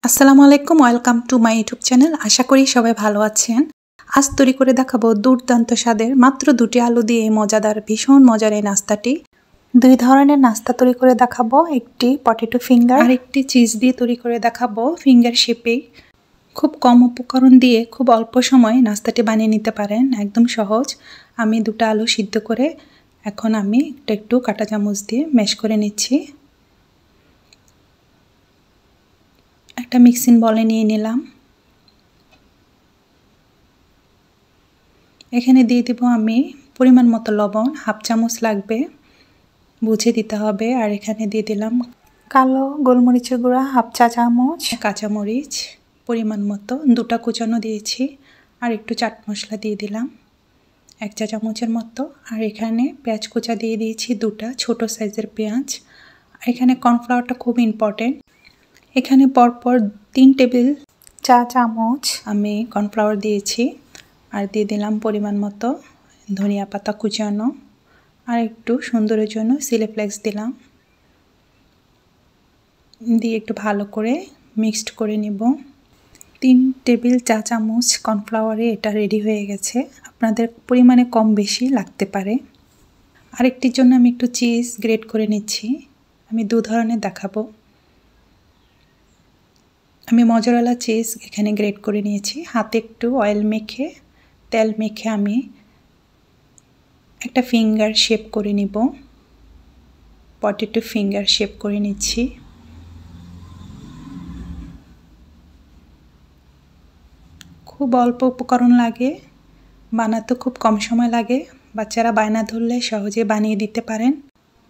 আসসালামু আলাইকুম, welcome to my YouTube channel. আশা করি সবাই ভালো আছেন। আজ তৈরি করে দেখাবো দুর্দান্ত স্বাদের মাত্র 2টি আলু দিয়ে মজাদার ভীষণ মজার এই নাস্তাটি। 2 ধরনের নাস্তা তৈরি করে দেখাবো, একটি পটেটো ফিঙ্গার আর একটি চিজ দিয়ে তৈরি করে দেখাবো ফিঙ্গার শেপে। খুব কম উপকরণ দিয়ে খুব অল্প সময়ে নাস্তাটি বানিয়ে নিতে পারেন, একদম সহজ। আমি 2টা আলু সিদ্ধ করে এখন আমি একটু কাঁটা চামচ দিয়ে ম্যাশ করে নিচ্ছি। একটা মিক্সিং বলে নিয়ে নিলাম। এখানে দিয়ে দেব আমি পরিমাণ মতো লবণ, হাফ চামচ লাগবে, বুঝে দিতে হবে। আর এখানে দিয়ে দিলাম কালো গোলমরিচের গুঁড়া হাফ চা চামচ, কাঁচামরিচ পরিমাণ মতো 2টা কুচানো দিয়েছি, আর একটু চাট মশলা দিয়ে দিলাম 1 চা চামচের মতো। আর এখানে পেঁয়াজ কুচা দিয়ে দিয়েছি 2টা ছোট সাইজের পেঁয়াজ। আর এখানে কর্নফ্লাওয়ারটা খুব ইম্পর্টেন্ট। এখানে পরপর 3 টেবিল চা চামচ আমি কর্নফ্লাওয়ার দিয়েছি। আর দিয়ে দিলাম পরিমাণ মতো ধনিয়া পাতা কুচানো, আর একটু সুন্দরের জন্য চিলি ফ্লেক্স দিলাম। দিয়ে একটু ভালো করে মিক্সড করে নিব। 3 টেবিল চা চামচ কর্নফ্লাওয়ারে এটা রেডি হয়ে গেছে। আপনাদের পরিমাণে কম বেশি লাগতে পারে। আরেকটির জন্য আমি একটু চিজ গ্রেট করে নিচ্ছি। আমি 2 ধরনের দেখাবো। আমি মজরেলা চিজ এখানে গ্রেট করে নিয়েছি। হাতে একটু অয়েল মেখে তেল মেখে আমি একটা ফিঙ্গার শেপ করে নিব। পটেটো ফিঙ্গার শেপ করে নিচ্ছি। খুব অল্প উপকরণ লাগে, বানাতে খুব কম সময় লাগে। বাচ্চারা বায়না ধরলে সহজে বানিয়ে দিতে পারেন।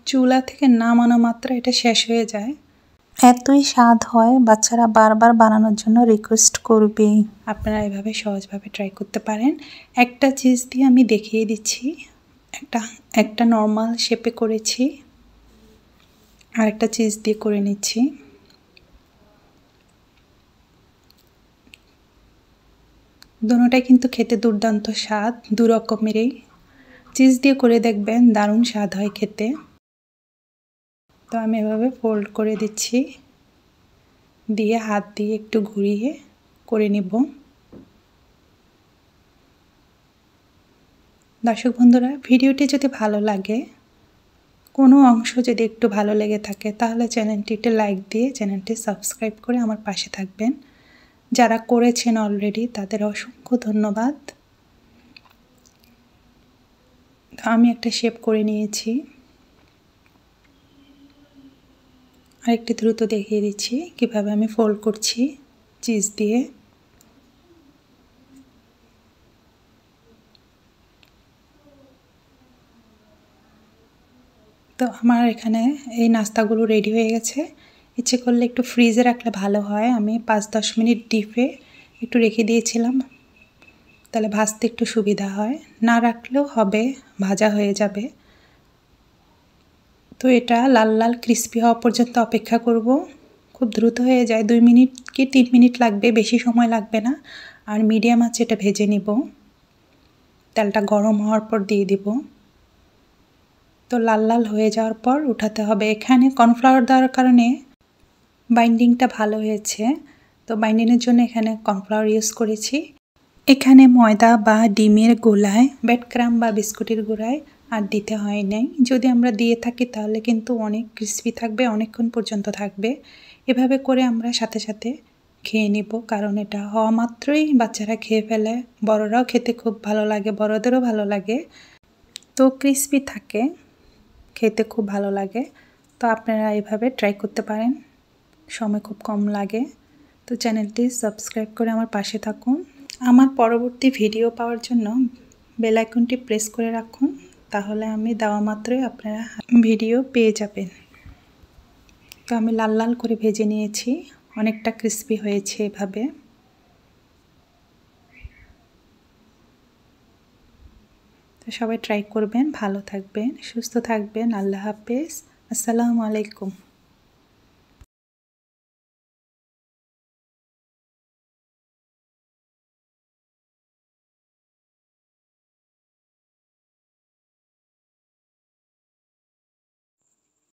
চুলা থেকে নামানো মাত্র এটা শেষ হয়ে যায়, এতই স্বাদ হয়, বাচ্চারা বারবার বানানোর জন্য রিকোয়েস্ট করবেই। আপনারা এভাবে সহজভাবে ট্রাই করতে পারেন। একটা চিজ দিয়ে আমি দেখিয়ে দিচ্ছি। একটা নর্মাল শেপে করেছি, আর একটা চিজ দিয়ে করে নিচ্ছি। দুটোটাই কিন্তু খেতে দুর্দান্ত স্বাদ, 2 রকমেরই। চিজ দিয়ে করে দেখবেন, দারুণ স্বাদ হয় খেতে। তো আমি এভাবে ফোল্ড করে দিচ্ছি, দিয়ে হাত দিয়ে একটু ঘুরিয়ে করে নিব। দর্শক বন্ধুরা, ভিডিওটি যদি ভালো লাগে, কোনো অংশ যদি একটু ভালো লেগে থাকে, তাহলে চ্যানেলটিতে লাইক দিয়ে চ্যানেলটি সাবস্ক্রাইব করে আমার পাশে থাকবেন। যারা করেছেন অলরেডি তাদের অসংখ্য ধন্যবাদ। আমি একটা শেপ করে নিয়েছি, আরেকটি দ্রুত দেখিয়ে দিচ্ছি কিভাবে আমি ফোল্ড করছি চিজ দিয়ে। তো আমার এখানে এই নাস্তাগুলো রেডি হয়ে গেছে। ইচ্ছে করলে একটু ফ্রিজে রাখলে ভালো হয়। আমি 5-10 মিনিট ডিপে একটু রেখে দিয়েছিলাম, তাহলে ভাজতে একটু সুবিধা হয়। না রাখলেও হবে, ভাজা হয়ে যাবে। তো এটা লাল লাল ক্রিস্পি হওয়া পর্যন্ত অপেক্ষা করব। খুব দ্রুত হয়ে যায়, 2 মিনিট কি 3 মিনিট লাগবে, বেশি সময় লাগবে না। আর মিডিয়াম আঁচে এটা ভেজে নিব। তেলটা গরম হওয়ার পর দিয়ে দিব। তো লাল লাল হয়ে যাওয়ার পর উঠাতে হবে। এখানে কর্নফ্লাওয়ার দেওয়ার কারণে বাইন্ডিংটা ভালো হয়েছে। তো বাইন্ডিংয়ের জন্য এখানে কর্নফ্লাওয়ার ইউজ করেছি। এখানে ময়দা বা ডিমের গোলায়, ব্রেডক্রাম বা বিস্কুটের গোলায় আর দিতে হয় নাই। যদি আমরা দিয়ে থাকি তাহলে কিন্তু অনেক ক্রিস্পি থাকবে, অনেকক্ষণ পর্যন্ত থাকবে। এভাবে করে আমরা সাথে সাথে খেয়ে নিব, কারণ এটা হওয়া মাত্রই বাচ্চারা খেয়ে ফেলে। বড়রাও খেতে খুব ভালো লাগে, বড়দেরও ভালো লাগে। তো ক্রিস্পি থাকে, খেতে খুব ভালো লাগে। তো আপনারা এভাবে ট্রাই করতে পারেন, সময় খুব কম লাগে। তো চ্যানেলটি সাবস্ক্রাইব করে আমার পাশে থাকুন। আমার পরবর্তী ভিডিও পাওয়ার জন্য বেল আইকনটি প্রেস করে রাখুন, তাহলে আমি দেওয়া মাত্রই আপনারা ভিডিও পেয়ে যাবেন। তো আমি লাল লাল করে ভেজে নিয়েছি, অনেকটা ক্রিস্পি হয়েছে এভাবে। তো সবাই ট্রাই করবেন, ভালো থাকবেন, সুস্থ থাকবেন। আল্লাহ হাফেজ, আসসালামু আলাইকুম।